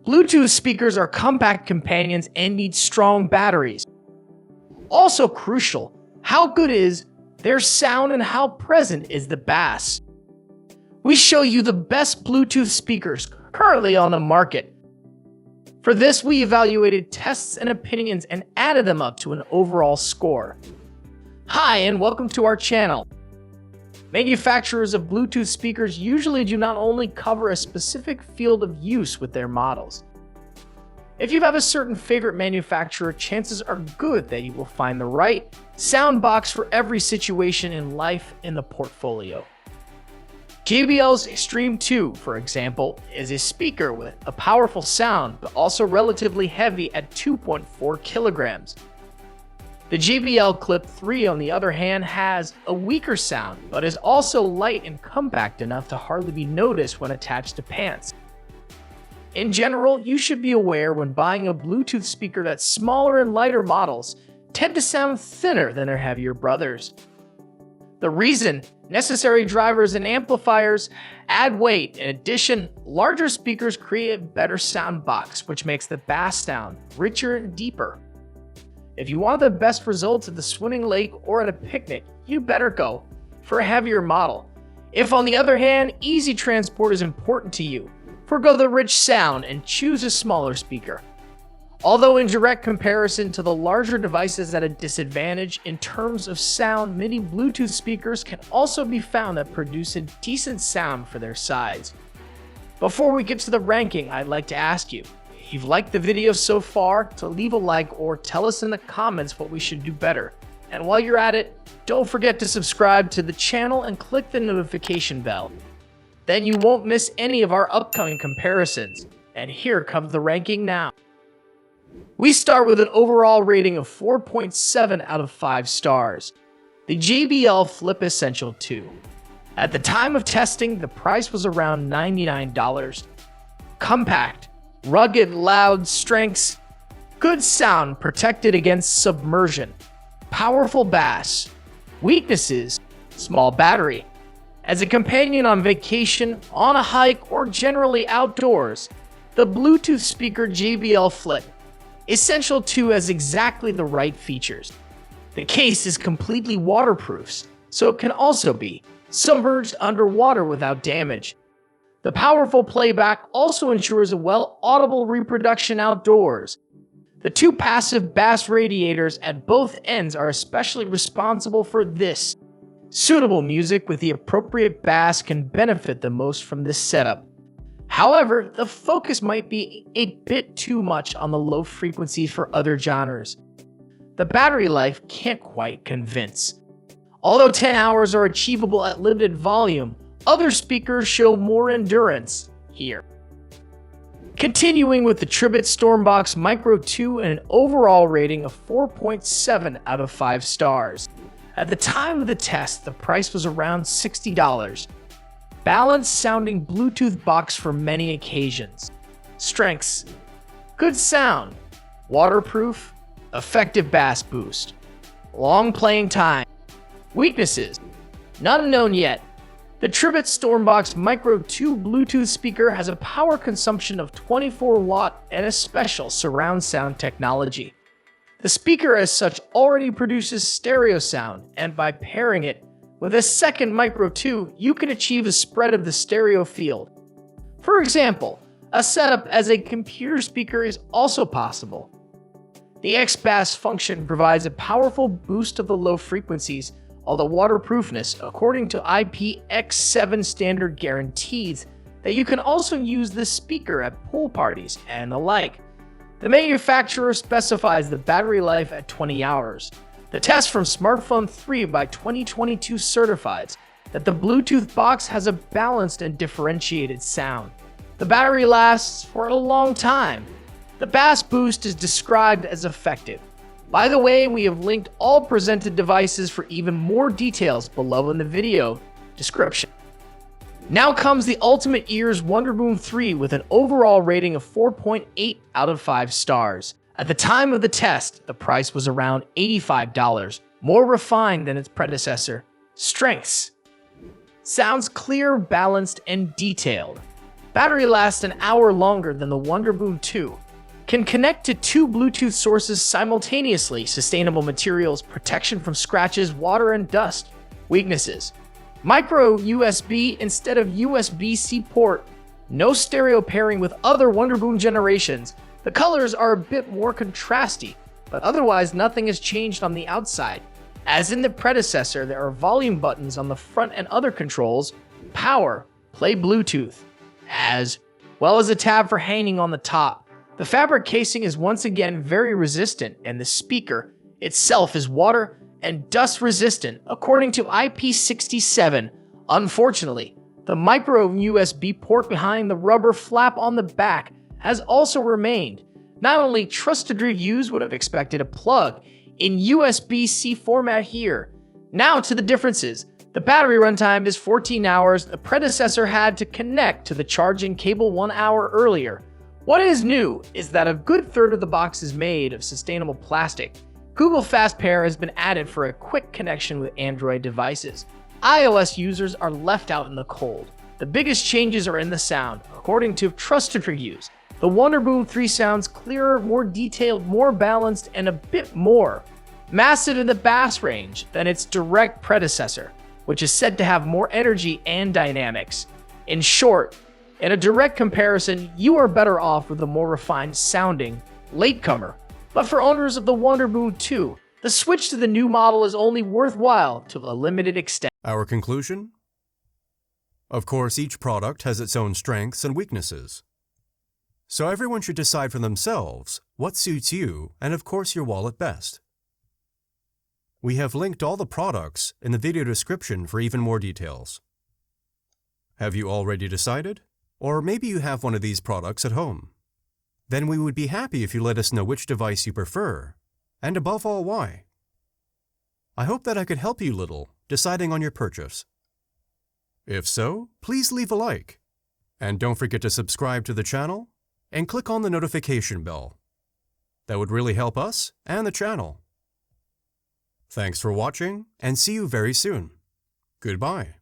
Bluetooth speakers are compact companions and need strong batteries. Also crucial, how good is their sound and how present is the bass? We show you the best Bluetooth speakers currently on the market. For this, we evaluated tests and opinions and added them up to an overall score. Hi, and welcome to our channel. Manufacturers of Bluetooth speakers usually do not only cover a specific field of use with their models. If you have a certain favorite manufacturer, chances are good that you will find the right sound box for every situation in life in the portfolio. JBL's Extreme 2, for example, is a speaker with a powerful sound, but also relatively heavy at 2.4 kilograms. The JBL Clip 3, on the other hand, has a weaker sound, but is also light and compact enough to hardly be noticed when attached to pants. In general, you should be aware when buying a Bluetooth speaker that smaller and lighter models tend to sound thinner than their heavier brothers. The reason: necessary drivers and amplifiers add weight. In addition, larger speakers create a better sound box, which makes the bass sound richer and deeper. If you want the best results at the swimming lake or at a picnic, you better go for a heavier model. If, on the other hand, easy transport is important to you, forgo the rich sound and choose a smaller speaker. Although in direct comparison to the larger devices at a disadvantage in terms of sound, many Bluetooth speakers can also be found that produce a decent sound for their size. Before we get to the ranking, I'd like to ask you, if you've liked the video so far, to leave a like or tell us in the comments what we should do better. And while you're at it, don't forget to subscribe to the channel and click the notification bell. Then you won't miss any of our upcoming comparisons. And here comes the ranking now. We start with an overall rating of 4.7 out of 5 stars. The JBL Flip Essential 2. At the time of testing, the price was around $99. Compact, rugged, loud strengths, good sound protected against submersion, powerful bass. Weaknesses: small battery. As a companion on vacation, on a hike, or generally outdoors, the Bluetooth speaker JBL Flip Essential 2 has exactly the right features. The case is completely waterproof, so it can also be submerged underwater without damage. The powerful playback also ensures a well-audible reproduction outdoors. The two passive bass radiators at both ends are especially responsible for this. Suitable music with the appropriate bass can benefit the most from this setup. However, the focus might be a bit too much on the low frequencies for other genres. The battery life can't quite convince. Although 10 hours are achievable at limited volume, other speakers show more endurance here. Continuing with the Tribit Stormbox Micro 2 and an overall rating of 4.7 out of 5 stars. At the time of the test, the price was around $60. Balanced sounding Bluetooth box for many occasions. Strengths: good sound, waterproof, effective bass boost, long playing time. Weaknesses: not known yet. The Tribit Stormbox Micro 2 Bluetooth speaker has a power consumption of 24 watt and a special surround sound technology. The speaker as such already produces stereo sound, and by pairing it with a second Micro 2, you can achieve a spread of the stereo field. For example, a setup as a computer speaker is also possible. The X-Bass function provides a powerful boost of the low frequencies, although waterproofness, according to IPX7 standard, guarantees that you can also use this speaker at pool parties and the like. The manufacturer specifies the battery life at 20 hours. The test from Smartphone 3 by 2022 certifies that the Bluetooth box has a balanced and differentiated sound. The battery lasts for a long time. The bass boost is described as effective. By the way, we have linked all presented devices for even more details below in the video description. Now comes the Ultimate Ears Wonderboom 3 with an overall rating of 4.8 out of 5 stars. At the time of the test, the price was around $85, more refined than its predecessor. Strengths: sounds clear, balanced, and detailed. Battery lasts an hour longer than the Wonderboom 2. Can connect to 2 Bluetooth sources simultaneously. Sustainable materials, protection from scratches, water, and dust. Weaknesses: micro USB instead of USB-C port. No stereo pairing with other Wonderboom generations. The colors are a bit more contrasty, but otherwise nothing has changed on the outside. As in the predecessor, there are volume buttons on the front and other controls, power, play Bluetooth, as well as a tab for hanging on the top. The fabric casing is once again very resistant, and the speaker itself is water and dust resistant, according to IP67. Unfortunately, the micro USB port behind the rubber flap on the back has also remained. Not only trusted reviews would have expected a plug in USB-C format here. Now to the differences. The battery runtime is 14 hours. The predecessor had to connect to the charging cable 1 hour earlier. What is new is that a good third of the box is made of sustainable plastic. Google Fast Pair has been added for a quick connection with Android devices. iOS users are left out in the cold. The biggest changes are in the sound, according to trusted reviews. The Wonderboom 3 sounds clearer, more detailed, more balanced, and a bit more massive in the bass range than its direct predecessor, which is said to have more energy and dynamics. In short, in a direct comparison, you are better off with a more refined sounding latecomer. But for owners of the Wonderboom 2, the switch to the new model is only worthwhile to a limited extent. Our conclusion? Of course, each product has its own strengths and weaknesses. So everyone should decide for themselves what suits you and, of course, your wallet best. We have linked all the products in the video description for even more details. Have you already decided? Or maybe you have one of these products at home. Then we would be happy if you let us know which device you prefer, and above all, why. I hope that I could help you a little deciding on your purchase. If so, please leave a like. And don't forget to subscribe to the channel and click on the notification bell. That would really help us and the channel. Thanks for watching, and see you very soon. Goodbye.